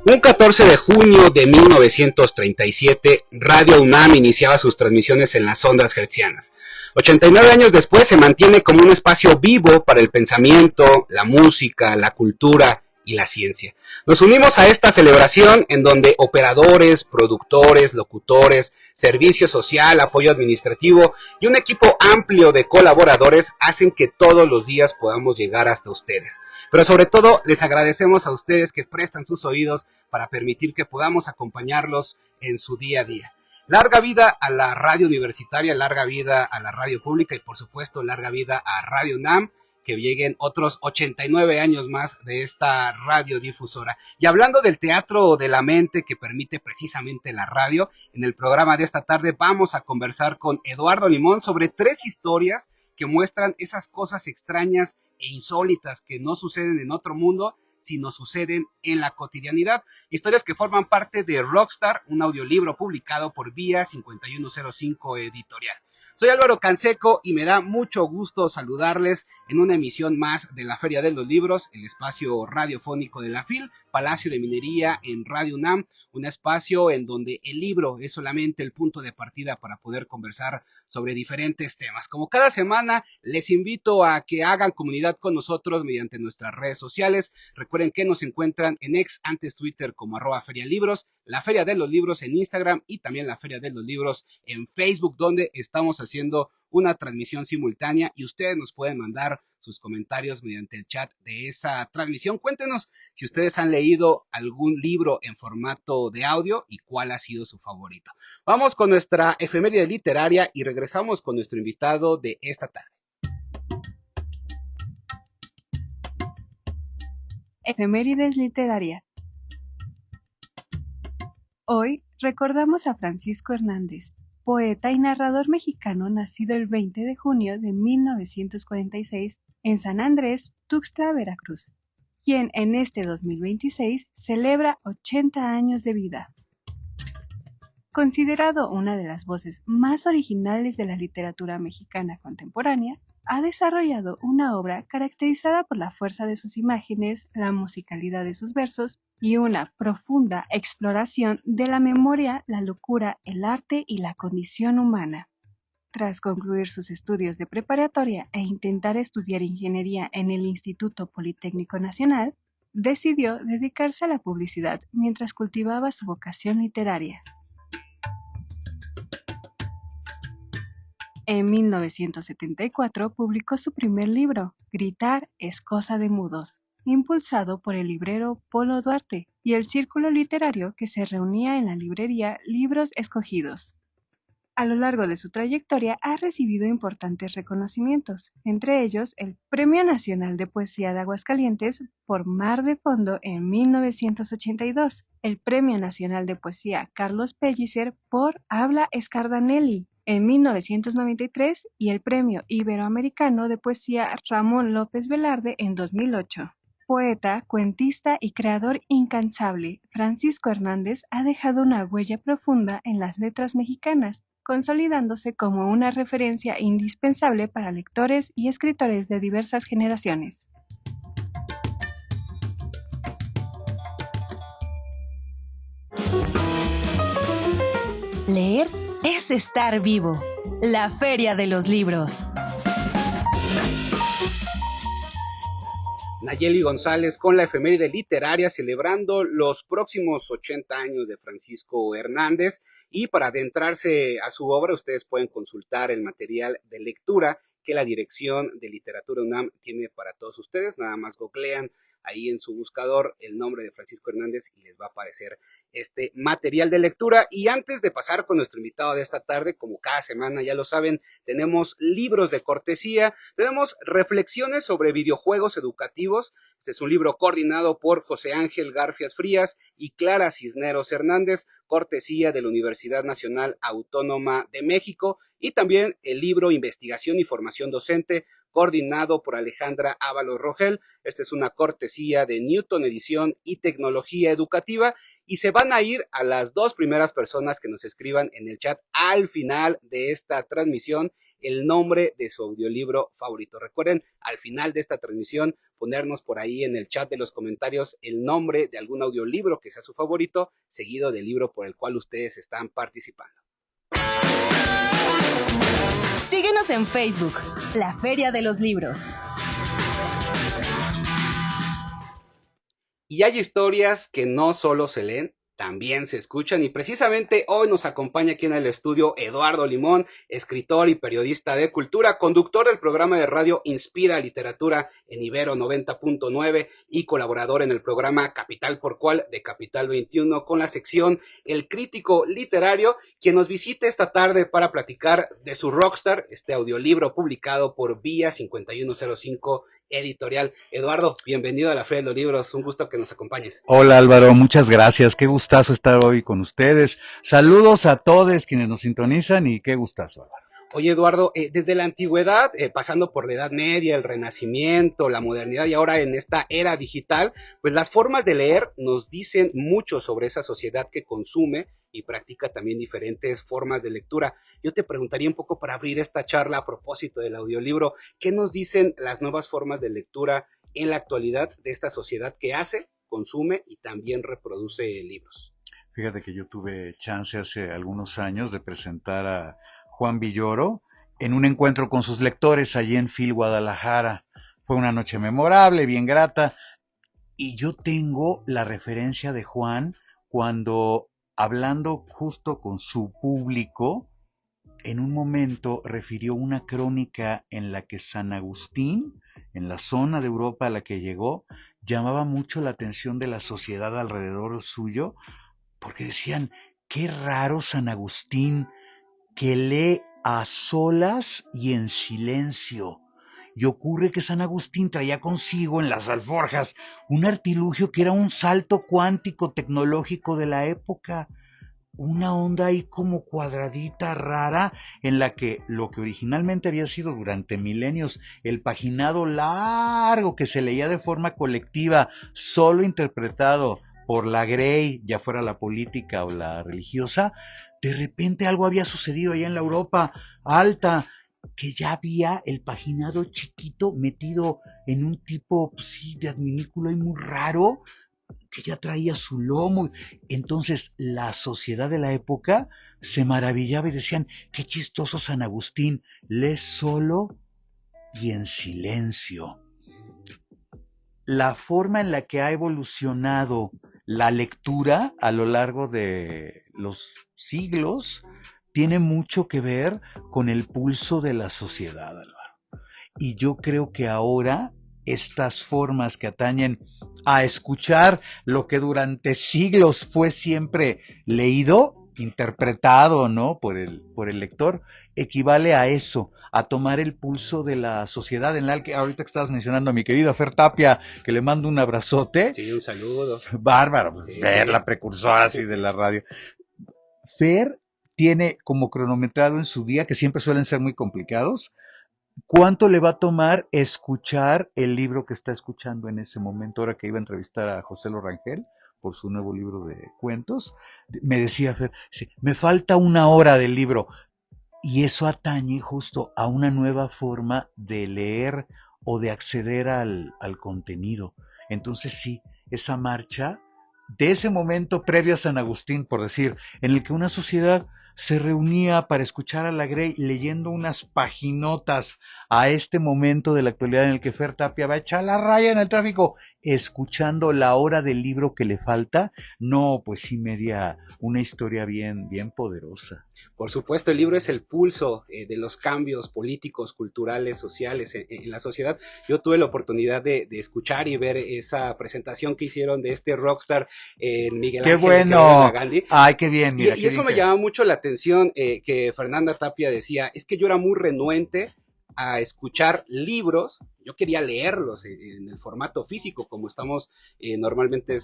Un 14 de junio de 1937, Radio UNAM iniciaba sus transmisiones en las ondas hertzianas. 89 años después se mantiene como un espacio vivo para el pensamiento, la música, la cultura y la ciencia. Nos unimos a esta celebración en donde operadores, productores, locutores, servicio social, apoyo administrativo y un equipo amplio de colaboradores hacen que todos los días podamos llegar hasta ustedes. Pero sobre todo les agradecemos a ustedes que prestan sus oídos para permitir que podamos acompañarlos en su día a día. Larga vida a la radio universitaria, larga vida a la radio pública y por supuesto larga vida a Radio UNAM, que lleguen otros 89 años más de esta radiodifusora. Y hablando del teatro de la mente que permite precisamente la radio, en el programa de esta tarde vamos a conversar con Eduardo Limón sobre 3 historias que muestran esas cosas extrañas e insólitas que no suceden en otro mundo, sino suceden en la cotidianidad. Historias que forman parte de Rockstar, un audiolibro publicado por Vía 5105 Editorial. Soy Álvaro Canseco y me da mucho gusto saludarles en una emisión más de la Feria de los Libros, el espacio radiofónico de la FIL, Palacio de Minería en Radio UNAM, un espacio en donde el libro es solamente el punto de partida para poder conversar sobre diferentes temas. Como cada semana, les invito a que hagan comunidad con nosotros mediante nuestras redes sociales. Recuerden que nos encuentran en ex, antes Twitter, como @ferialibros, la Feria de los Libros en Instagram y también la Feria de los Libros en Facebook, donde estamos haciendo una transmisión simultánea y ustedes nos pueden mandar sus comentarios mediante el chat de esa transmisión. Cuéntenos si ustedes han leído algún libro en formato de audio y cuál ha sido su favorito. Vamos con nuestra efeméride literaria y regresamos con nuestro invitado de esta tarde. Efemérides literarias. Hoy recordamos a Francisco Hernández, poeta y narrador mexicano nacido el 20 de junio de 1946 en San Andrés, Tuxtla, Veracruz, quien en este 2026 celebra 80 años de vida. Considerado una de las voces más originales de la literatura mexicana contemporánea, ha desarrollado una obra caracterizada por la fuerza de sus imágenes, la musicalidad de sus versos y una profunda exploración de la memoria, la locura, el arte y la condición humana. Tras concluir sus estudios de preparatoria e intentar estudiar ingeniería en el Instituto Politécnico Nacional, decidió dedicarse a la publicidad mientras cultivaba su vocación literaria. En 1974 publicó su primer libro, Gritar es cosa de mudos, impulsado por el librero Polo Duarte y el círculo literario que se reunía en la librería Libros Escogidos. A lo largo de su trayectoria ha recibido importantes reconocimientos, entre ellos el Premio Nacional de Poesía de Aguascalientes por Mar de Fondo en 1982, el Premio Nacional de Poesía Carlos Pellicer por Habla Scardanelli en 1993 y el Premio Iberoamericano de Poesía Ramón López Velarde en 2008. Poeta, cuentista y creador incansable, Francisco Hernández ha dejado una huella profunda en las letras mexicanas, consolidándose como una referencia indispensable para lectores y escritores de diversas generaciones. Leer es estar vivo. La Feria de los Libros. Nayeli González con la efeméride literaria celebrando los próximos 80 años de Francisco Hernández, y para adentrarse a su obra ustedes pueden consultar el material de lectura que la Dirección de Literatura UNAM tiene para todos ustedes. Nada más googlean ahí en su buscador el nombre de Francisco Hernández y les va a aparecer este material de lectura. Y antes de pasar con nuestro invitado de esta tarde, como cada semana ya lo saben, tenemos libros de cortesía, tenemos reflexiones sobre videojuegos educativos. Este es un libro coordinado por José Ángel Garfias Frías y Clara Cisneros Hernández, cortesía de la Universidad Nacional Autónoma de México, y también el libro Investigación y Formación Docente, coordinado por Alejandra Ábalos Rogel. Esta es una cortesía de Newton Edición y Tecnología Educativa, y se van a ir a las 2 primeras personas que nos escriban en el chat al final de esta transmisión el nombre de su audiolibro favorito. Recuerden, al final de esta transmisión, ponernos por ahí en el chat de los comentarios el nombre de algún audiolibro que sea su favorito, seguido del libro por el cual ustedes están participando. Síguenos en Facebook, La Feria de los Libros. Y hay historias que no solo se leen, también se escuchan, y precisamente hoy nos acompaña aquí en el estudio Eduardo Limón, escritor y periodista de cultura, conductor del programa de radio Inspira Literatura en Ibero 90.9 y colaborador en el programa Capital por Cual de Capital 21 con la sección El Crítico Literario, quien nos visita esta tarde para platicar de su Rockstar, este audiolibro publicado por Vía 5105 Editorial. Eduardo, bienvenido a la Feria de los Libros, un gusto que nos acompañes. Hola Álvaro, muchas gracias, qué gustazo estar hoy con ustedes. Saludos a todos quienes nos sintonizan y qué gustazo, Álvaro. Oye Eduardo, desde la antigüedad, pasando por la Edad Media, el Renacimiento, la modernidad y ahora en esta era digital, pues las formas de leer nos dicen mucho sobre esa sociedad que consume y practica también diferentes formas de lectura. Yo te preguntaría un poco para abrir esta charla a propósito del audiolibro, ¿qué nos dicen las nuevas formas de lectura en la actualidad de esta sociedad que hace, consume y también reproduce libros? Fíjate que yo tuve chance hace algunos años de presentar a Juan Villoro en un encuentro con sus lectores allí en Phil, Guadalajara. Fue una noche memorable, bien grata, y yo tengo la referencia de Juan cuando, hablando justo con su público, en un momento refirió una crónica en la que San Agustín, en la zona de Europa a la que llegó, llamaba mucho la atención de la sociedad alrededor suyo, porque decían, qué raro San Agustín, que lee a solas y en silencio. Y ocurre que San Agustín traía consigo en las alforjas un artilugio que era un salto cuántico tecnológico de la época, una onda ahí como cuadradita rara en la que lo que originalmente había sido durante milenios el paginado largo que se leía de forma colectiva, solo interpretado por la Grey, ya fuera la política o la religiosa, de repente algo había sucedido allá en la Europa alta, que ya había el paginado chiquito metido en un tipo, sí, de adminículo y muy raro, que ya traía su lomo. Entonces la sociedad de la época se maravillaba y decían, qué chistoso San Agustín, lee solo y en silencio. La forma en la que ha evolucionado la lectura a lo largo de los siglos tiene mucho que ver con el pulso de la sociedad, Álvaro. Y yo creo que ahora estas formas que atañen a escuchar lo que durante siglos fue siempre leído, interpretado, ¿no?, por el lector, equivale a eso, a tomar el pulso de la sociedad en la que ahorita que estabas mencionando a mi querida Fer Tapia, que le mando un abrazote. Sí, un saludo. Bárbaro, pues, Sí. Fer, la precursora así de la radio. Fer tiene como cronometrado en su día, que siempre suelen ser muy complicados, ¿cuánto le va a tomar escuchar el libro que está escuchando en ese momento? Ahora que iba a entrevistar a José Lorangel por su nuevo libro de cuentos, me decía Fer, sí, me falta 1 hora del libro. Y eso atañe justo a una nueva forma de leer o de acceder al contenido. Entonces sí, esa marcha de ese momento previo a San Agustín, por decir, en el que una sociedad se reunía para escuchar a la Grey leyendo unas paginotas, a este momento de la actualidad en el que Fer Tapia va a echar la raya en el tráfico, escuchando la hora del libro que le falta. No, pues sí, media una historia bien, bien poderosa. Por supuesto, el libro es el pulso de los cambios políticos, culturales, sociales en la sociedad. Yo tuve la oportunidad de escuchar y ver esa presentación que hicieron de este rockstar Miguel ¡qué Ángel bueno! Gandhi. ¡Ay, qué bien! Mira, Y eso me llamaba mucho la atención, que Fernanda Tapia decía, es que yo era muy renuente a escuchar libros, yo quería leerlos en el formato físico, como estamos normalmente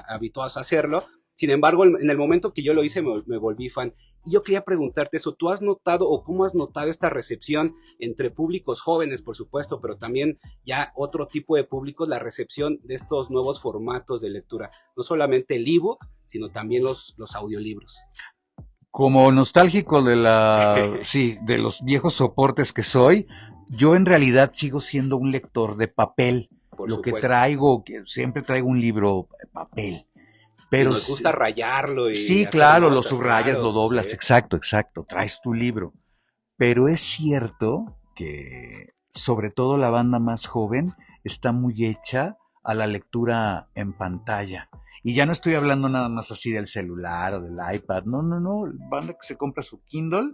habituados a hacerlo. Sin embargo, en el momento que yo lo hice, me volví fan. Y yo quería preguntarte eso, ¿tú has notado o cómo has notado esta recepción entre públicos jóvenes, por supuesto, pero también ya otro tipo de públicos, la recepción de estos nuevos formatos de lectura? No solamente el ebook, sino también los audiolibros. Como nostálgico de los viejos soportes que soy, yo en realidad sigo siendo un lector de papel. Por Lo que supuesto. traigo, que siempre traigo un libro papel. Y Pero nos gusta rayarlo y sí, hacer claro, lo notas, subrayas, lo claro, doblas, sí. exacto, traes tu libro. Pero es cierto que sobre todo la banda más joven está muy hecha a la lectura en pantalla. Y ya no estoy hablando nada más así del celular o del iPad, no, banda que se compra su Kindle,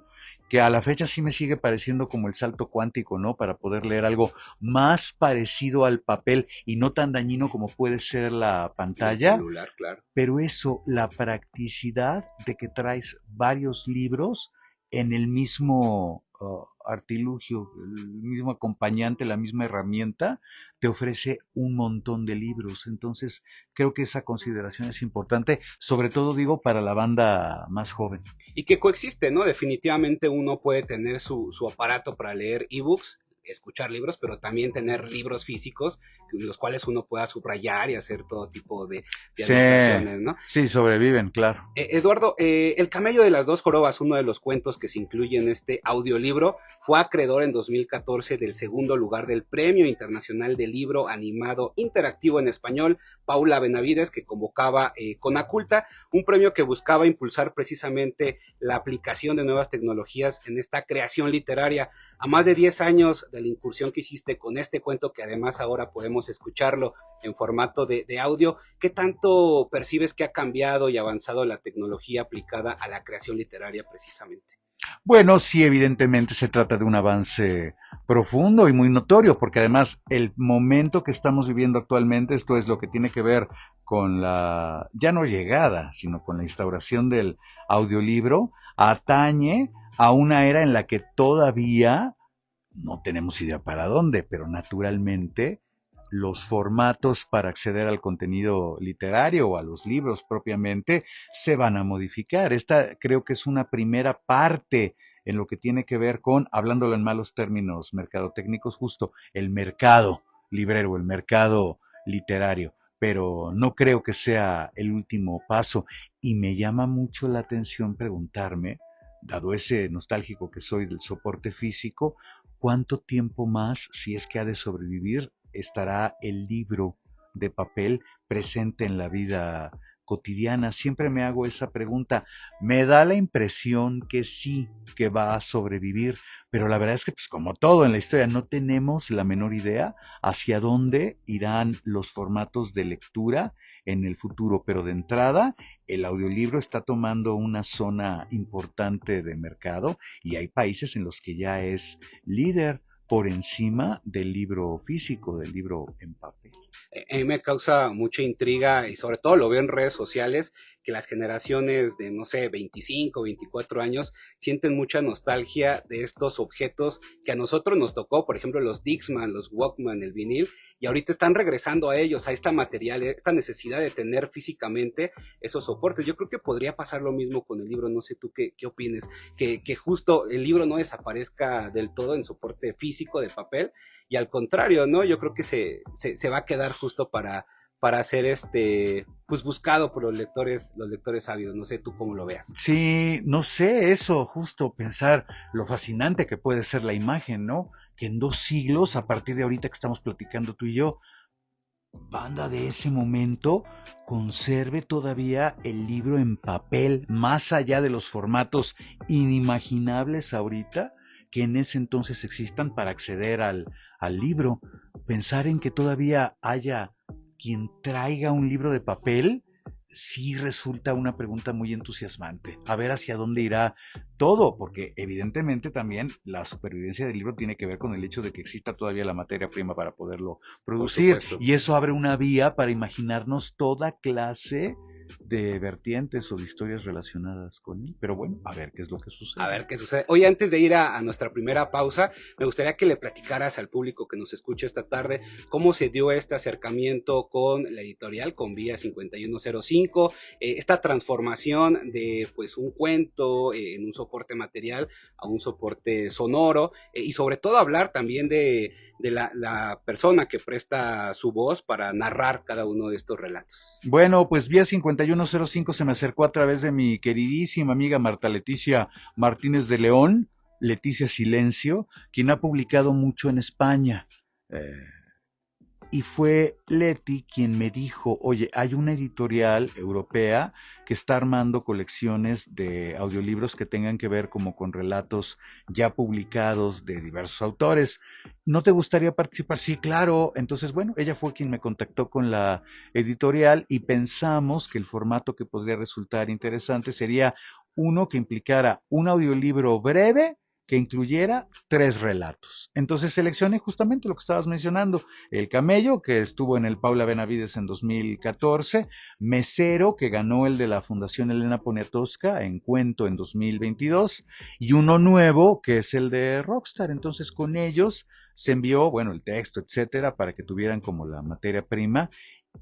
que a la fecha sí me sigue pareciendo como el salto cuántico, ¿no? Para poder leer algo más parecido al papel y no tan dañino como puede ser la En el pantalla, celular, claro. pero eso, la practicidad de que traes varios libros en el mismo artilugio, el mismo acompañante, la misma herramienta, te ofrece un montón de libros. Entonces, creo que esa consideración es importante, sobre todo digo para la banda más joven. Y que coexiste, ¿no? Definitivamente uno puede tener su aparato para leer ebooks, escuchar libros, pero también tener libros físicos, los cuales uno pueda subrayar y hacer todo tipo de Sí, anotaciones, ¿no? sí, sobreviven, claro. Eduardo, El camello de las dos jorobas, uno de los cuentos que se incluye en este audiolibro, fue acreedor en 2014 del segundo lugar del Premio Internacional de Libro Animado Interactivo en Español, Paula Benavides, que convocaba Conaculta, un premio que buscaba impulsar precisamente la aplicación de nuevas tecnologías en esta creación literaria. A más de 10 años de la incursión que hiciste con este cuento, que además ahora podemos escucharlo en formato de audio, ¿qué tanto percibes que ha cambiado y avanzado la tecnología aplicada a la creación literaria precisamente? Bueno, sí, evidentemente se trata de un avance profundo y muy notorio, porque además el momento que estamos viviendo actualmente, esto es lo que tiene que ver con la, ya no llegada, sino con la instauración del audiolibro, atañe a una era en la que todavía no tenemos idea para dónde, pero naturalmente los formatos para acceder al contenido literario o a los libros propiamente se van a modificar. Esta creo que es una primera parte en lo que tiene que ver con, hablándolo en malos términos mercadotécnicos, justo el mercado librero, el mercado literario. Pero no creo que sea el último paso. Y me llama mucho la atención preguntarme, dado ese nostálgico que soy del soporte físico, ¿cuánto tiempo más, si es que ha de sobrevivir, estará el libro de papel presente en la vida cotidiana? Siempre me hago esa pregunta. Me da la impresión que sí, que va a sobrevivir, pero la verdad es que, pues como todo en la historia, no tenemos la menor idea hacia dónde irán los formatos de lectura en el futuro, pero de entrada el audiolibro está tomando una zona importante de mercado y hay países en los que ya es líder por encima del libro físico, del libro en papel. A mí me causa mucha intriga y sobre todo lo veo en redes sociales que las generaciones de, no sé, 25, 24 años sienten mucha nostalgia de estos objetos que a nosotros nos tocó, por ejemplo, los Dixman, los Walkman, el vinil, y ahorita están regresando a ellos, a esta material, esta necesidad de tener físicamente esos soportes. Yo creo que podría pasar lo mismo con el libro, no sé tú qué opines, que justo el libro no desaparezca del todo en soporte físico de papel, y al contrario, ¿no? Yo creo que se va a quedar justo para ser pues buscado por los lectores sabios, no sé tú cómo lo veas. Sí, no sé, eso, justo pensar lo fascinante que puede ser la imagen, ¿no? Que en 2 siglos, a partir de ahorita que estamos platicando tú y yo, banda de ese momento conserve todavía el libro en papel, más allá de los formatos inimaginables ahorita que en ese entonces existan para acceder al libro. Pensar en que todavía haya quien traiga un libro de papel, sí resulta una pregunta muy entusiasmante. A ver hacia dónde irá todo, porque evidentemente también la supervivencia del libro tiene que ver con el hecho de que exista todavía la materia prima para poderlo Por producir, supuesto. y eso abre una vía para imaginarnos toda clase de vertientes o de historias relacionadas con él. Pero bueno, a ver qué es lo que sucede. A ver qué sucede. Oye, antes de ir a nuestra primera pausa, me gustaría que le platicaras al público que nos escucha esta tarde cómo se dio este acercamiento con la editorial, con Vía 5105, esta transformación de pues un cuento en un soporte material a un soporte sonoro, y sobre todo hablar también de la persona que presta su voz para narrar cada uno de estos relatos. Bueno, pues vía 5105 se me acercó a través de mi queridísima amiga Marta Leticia Martínez de León, Leticia Silencio, quien ha publicado mucho en España. Y fue Leti quien me dijo, oye, hay una editorial europea que está armando colecciones de audiolibros que tengan que ver como con relatos ya publicados de diversos autores. ¿No te gustaría participar? Sí, claro. Entonces, bueno, ella fue quien me contactó con la editorial y pensamos que el formato que podría resultar interesante sería uno que implicara un audiolibro breve que incluyera 3 relatos. Entonces seleccioné justamente lo que estabas mencionando, El Camello, que estuvo en el Paula Benavides en 2014, Mesero, que ganó el de la Fundación Elena Poniatowska en Cuento en 2022, y uno nuevo, que es el de Rockstar. Entonces con ellos se envió, bueno, el texto, etcétera, para que tuvieran como la materia prima,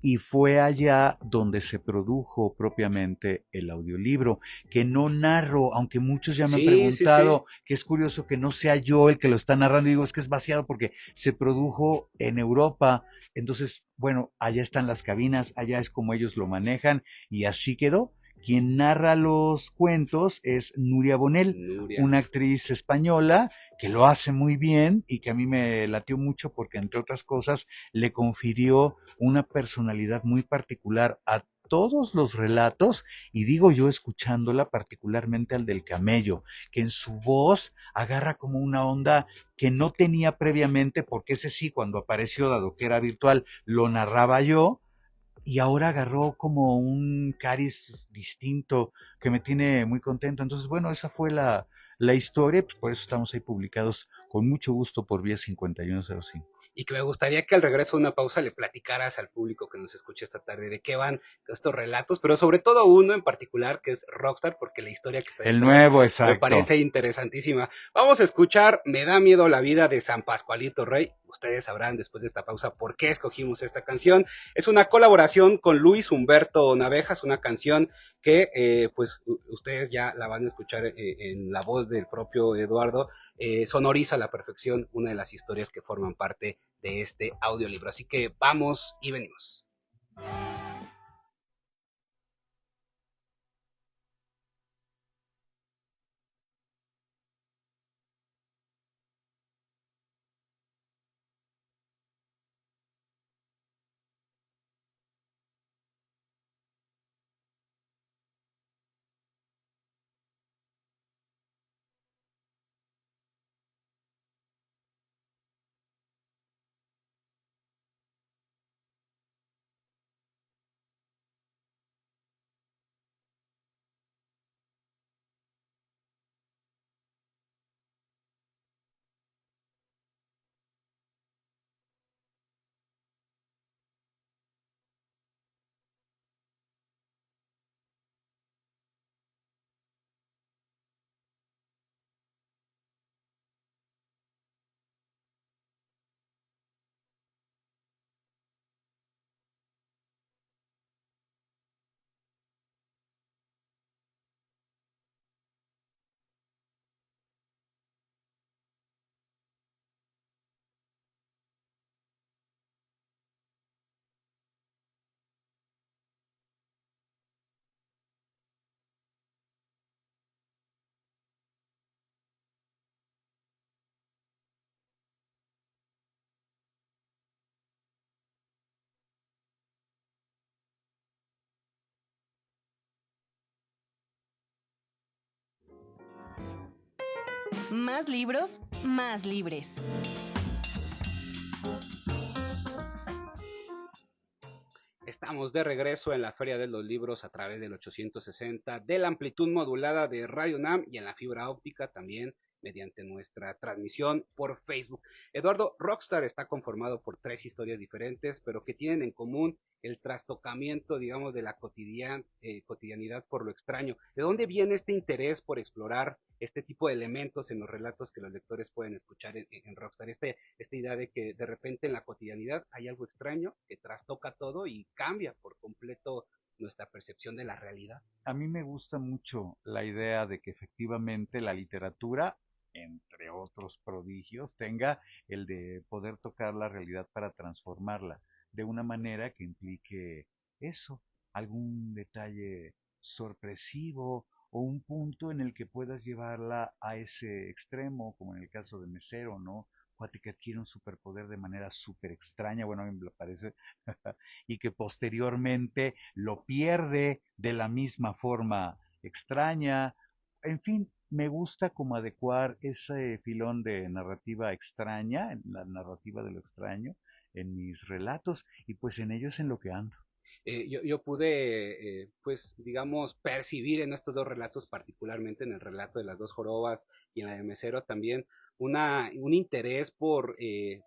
y fue allá donde se produjo propiamente el audiolibro, que no narro, aunque muchos ya me han Sí, sí, sí. preguntado, que es curioso que no sea yo el que lo está narrando, y digo, es que es vaciado porque se produjo en Europa, entonces, bueno, allá están las cabinas, allá es como ellos lo manejan, y así quedó. Quien narra los cuentos es Nuria Bonel, Nuria. una actriz española que lo hace muy bien y que a mí me latió mucho porque, entre otras cosas, le confirió una personalidad muy particular a todos los relatos, y digo yo escuchándola particularmente al del camello, que en su voz agarra como una onda que no tenía previamente, porque ese sí, cuando apareció, dado que era virtual, lo narraba yo, y ahora agarró como un cariz distinto que me tiene muy contento. Entonces, bueno, esa fue la historia, pues por eso estamos ahí publicados con mucho gusto por vía 5105. Y que me gustaría que al regreso de una pausa le platicaras al público que nos escucha esta tarde de qué van estos relatos, pero sobre todo uno en particular que es Rockstar, porque la historia que está El detrás nuevo, me exacto. parece interesantísima. Vamos a escuchar Me da miedo la vida de San Pascualito Rey. Ustedes sabrán después de esta pausa por qué escogimos esta canción. Es una colaboración con Luis Humberto Navejas, una canción que pues ustedes ya la van a escuchar en la voz del propio Eduardo, sonoriza a la perfección una de las historias que forman parte de este audiolibro. Así que vamos y venimos. Más libros, más libres. Estamos de regreso en la Feria de los Libros a través del 860 de la amplitud modulada de Radio UNAM y en la fibra óptica también mediante nuestra transmisión por Facebook. Eduardo, Rockstar está conformado por 3 historias diferentes, pero que tienen en común el trastocamiento, digamos, de la cotidianidad por lo extraño. ¿De dónde viene este interés por explorar este tipo de elementos en los relatos que los lectores pueden escuchar en Rockstar? Esta idea de que de repente en la cotidianidad hay algo extraño que trastoca todo y cambia por completo nuestra percepción de la realidad. A mí me gusta mucho la idea de que efectivamente la literatura entre otros prodigios, tenga el de poder tocar la realidad para transformarla de una manera que implique eso, algún detalle sorpresivo o un punto en el que puedas llevarla a ese extremo, como en el caso de Mesero, ¿no? Cuate que adquiere un superpoder de manera súper extraña, bueno, a mí me parece, y que posteriormente lo pierde de la misma forma extraña. En fin, me gusta como adecuar ese filón de narrativa extraña, la narrativa de lo extraño, en mis relatos, y pues en ello es en lo que ando. Yo pude, pues, digamos, percibir en estos dos relatos, particularmente en el relato de las dos jorobas y en la de Mesero también, un interés por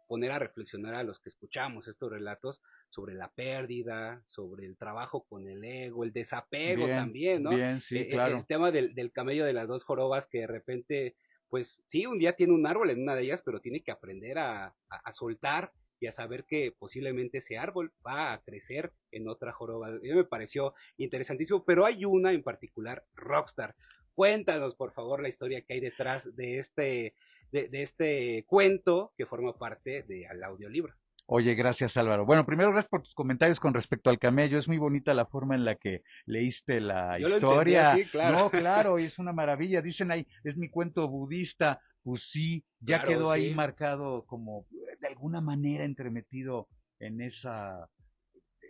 poner a reflexionar a los que escuchamos estos relatos sobre la pérdida, sobre el trabajo con el ego, el desapego Bien, también, ¿no? bien, sí, El claro. tema del camello de las dos jorobas que de repente, pues sí, un día tiene un árbol en una de ellas, pero tiene que aprender a soltar y a saber que posiblemente ese árbol va a crecer en otra joroba. Eso me pareció interesantísimo, pero hay una en particular, Rockstar. Cuéntanos, por favor, la historia que hay detrás de este cuento que forma parte del audiolibro. Oye, gracias Álvaro. Bueno, primero gracias por tus comentarios con respecto al camello. Es muy bonita la forma en la que leíste la Yo lo entendí historia. así, claro. No, claro, y es una maravilla. Dicen ahí, es mi cuento budista. Pues sí, ya Claro, quedó ahí sí. marcado como de alguna manera entremetido en esa,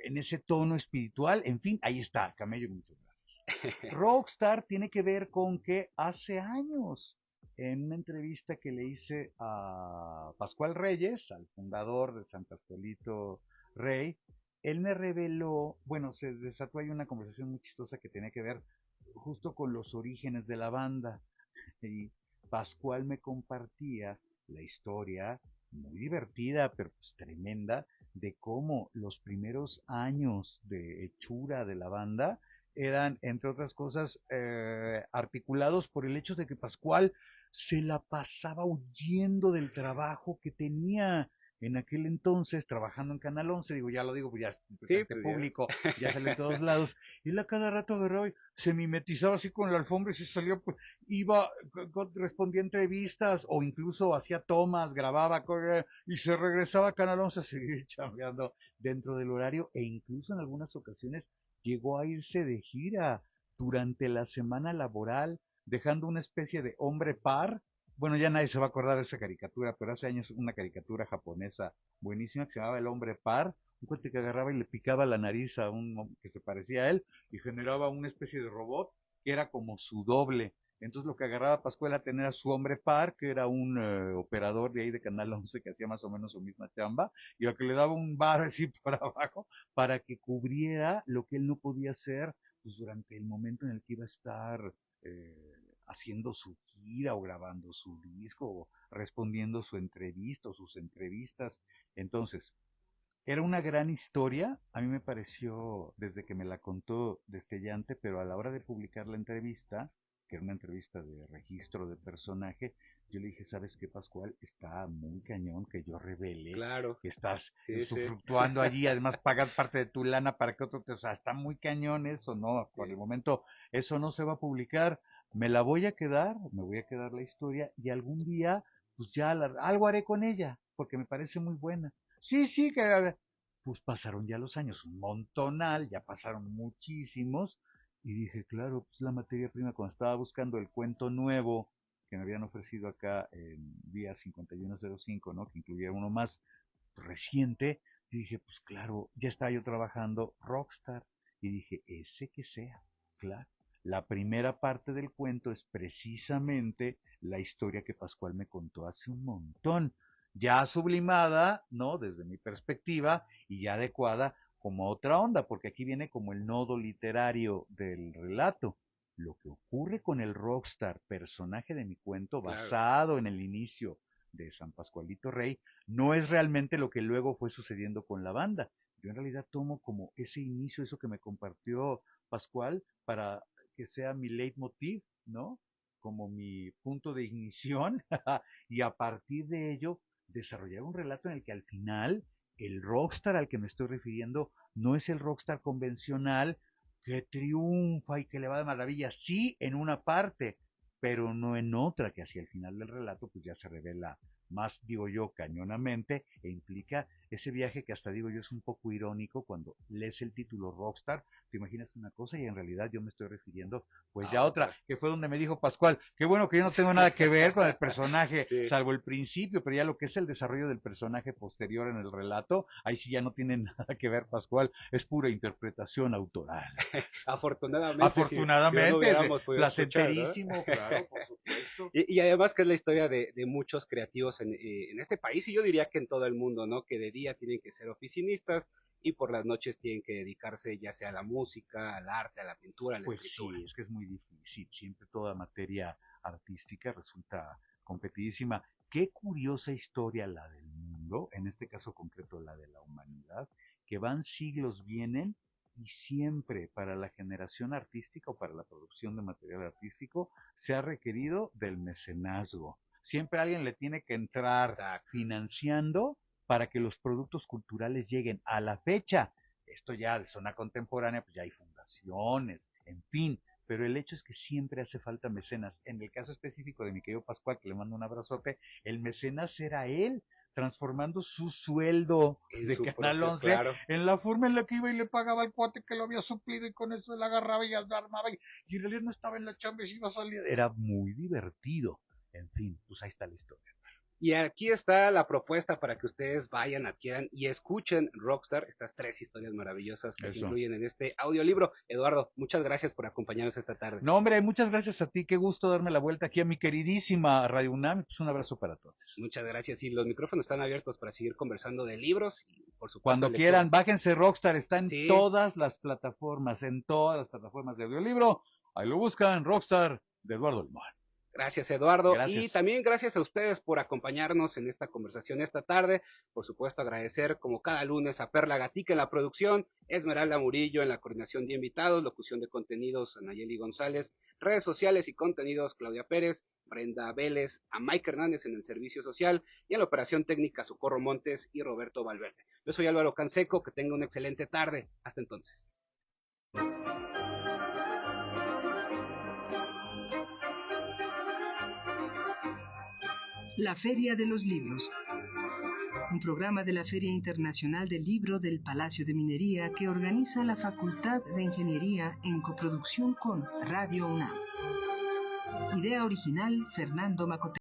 en ese tono espiritual. En fin, ahí está, camello, muchas gracias. Rockstar tiene que ver con que hace años, en una entrevista que le hice a Pascual Reyes, al fundador de San Pascualito Rey, él me reveló, bueno, se desató ahí una conversación muy chistosa que tenía que ver justo con los orígenes de la banda. Y Pascual me compartía la historia muy divertida, pero pues tremenda, de cómo los primeros años de hechura de la banda eran, entre otras cosas, articulados por el hecho de que Pascual se la pasaba huyendo del trabajo que tenía en aquel entonces, trabajando en Canal 11, digo, ya lo digo, pues ya es Sí, implicante pues ya. público, ya salió en todos lados, y él a cada rato agarraba y se mimetizaba así con la alfombra y se salió, pues, iba, respondía a entrevistas o incluso hacía tomas, grababa y se regresaba a Canal 11 a seguir chambeando dentro del horario e incluso en algunas ocasiones llegó a irse de gira durante la semana laboral, dejando una especie de hombre par. Bueno, ya nadie se va a acordar de esa caricatura, pero hace años una caricatura japonesa buenísima que se llamaba El Hombre Par, un cuate que agarraba y le picaba la nariz a un que se parecía a él y generaba una especie de robot que era como su doble. Entonces lo que agarraba Pascual a tener a su hombre par, que era un operador de ahí de Canal 11 que hacía más o menos su misma chamba, y al que le daba un bar así por abajo para que cubriera lo que él no podía hacer pues, durante el momento en el que iba a estar haciendo su gira o grabando su disco o respondiendo su entrevista o sus entrevistas. Entonces, era una gran historia, a mí me pareció desde que me la contó destellante, pero a la hora de publicar la entrevista, que era una entrevista de registro de personaje, yo le dije, ¿sabes qué, Pascual? Está muy cañón que yo revele Claro. que estás Sí, sí. usufructuando allí, además pagas parte de tu lana para que otro te... O sea, está muy cañón eso, ¿no? Por el Sí. momento eso no se va a publicar, me la voy a quedar, me voy a quedar la historia y algún día, pues ya algo haré con ella, porque me parece muy buena. Sí, sí, que pues pasaron ya los años, un montonal, ya pasaron muchísimos, y dije, claro, pues la materia prima, cuando estaba buscando el cuento nuevo que me habían ofrecido acá en Vía 5105, ¿no? Que incluía uno más reciente, y dije, pues claro, ya estaba yo trabajando Rockstar, y dije, ese que sea, claro. La primera parte del cuento es precisamente la historia que Pascual me contó hace un montón, ya sublimada, ¿no? Desde mi perspectiva y ya adecuada como otra onda, porque aquí viene como el nodo literario del relato. Lo que ocurre con el rockstar, personaje de mi cuento Claro. basado en el inicio de San Pascualito Rey, no es realmente lo que luego fue sucediendo con la banda. Yo en realidad tomo como ese inicio, eso que me compartió Pascual, para que sea mi leitmotiv, ¿no? Como mi punto de ignición, y a partir de ello desarrollar un relato en el que al final el rockstar al que me estoy refiriendo no es el rockstar convencional que triunfa y que le va de maravilla, sí en una parte, pero no en otra que hacia el final del relato pues ya se revela más, digo yo, cañonamente, e implica ese viaje que hasta digo yo es un poco irónico cuando lees el título Rockstar, te imaginas una cosa y en realidad yo me estoy refiriendo pues ya a otra, que fue donde me dijo Pascual, qué bueno que yo no tengo nada que ver con el personaje, sí, salvo el principio, pero ya lo que es el desarrollo del personaje posterior en el relato, ahí sí ya no tiene nada que ver, Pascual, es pura interpretación autoral. Afortunadamente, no placenterísimo, escuchar, ¿no? Claro, por supuesto. Y además que es la historia de muchos creativos en este país, y yo diría que en todo el mundo, ¿no? Que de día tienen que ser oficinistas y por las noches tienen que dedicarse ya sea a la música, al arte, a la pintura, a la escritura. Sí, es que es muy difícil, siempre toda materia artística resulta competidísima. Qué curiosa historia la del mundo, en este caso concreto la de la humanidad, que van siglos, vienen, y siempre para la generación artística o para la producción de material artístico se ha requerido del mecenazgo. Siempre alguien le tiene que entrar, exacto, financiando para que los productos culturales lleguen. A la fecha, esto ya de zona contemporánea, pues ya hay fundaciones, en fin, pero el hecho es que siempre hace falta mecenas. En el caso específico de mi querido Pascual, que le mando un abrazote, el mecenas era él, transformando su sueldo de Canal 11 claro, en la forma en la que iba y le pagaba al cuate que lo había suplido y con eso él agarraba y armaba y en realidad no estaba en la chamba y se iba a salir. Era muy divertido. En fin, pues ahí está la historia. Y aquí está la propuesta para que ustedes vayan, adquieran y escuchen Rockstar, estas 3 historias maravillosas que se incluyen en este audiolibro. Eduardo, muchas gracias por acompañarnos esta tarde. No, hombre, muchas gracias a ti, qué gusto darme la vuelta aquí a mi queridísima Radio UNAM. Pues un abrazo para todos. Muchas gracias, y los micrófonos están abiertos para seguir conversando de libros y por supuesto cuando quieran, bájense Rockstar, está en todas las plataformas, de audiolibro. Ahí lo buscan, Rockstar, de Eduardo Limón. Gracias, Eduardo. Gracias. Y también gracias a ustedes por acompañarnos en esta conversación esta tarde. Por supuesto, agradecer como cada lunes a Perla Gatica en la producción, Esmeralda Murillo en la coordinación de invitados, locución de contenidos, Nayeli González, redes sociales y contenidos, Claudia Pérez, Brenda Vélez, a Mike Hernández en el servicio social y en la operación técnica, Socorro Montes y Roberto Valverde. Yo soy Álvaro Canseco, que tenga una excelente tarde. Hasta entonces. La Feria de los Libros, un programa de la Feria Internacional del Libro del Palacio de Minería que organiza la Facultad de Ingeniería en coproducción con Radio UNAM. Idea original, Fernando Macote.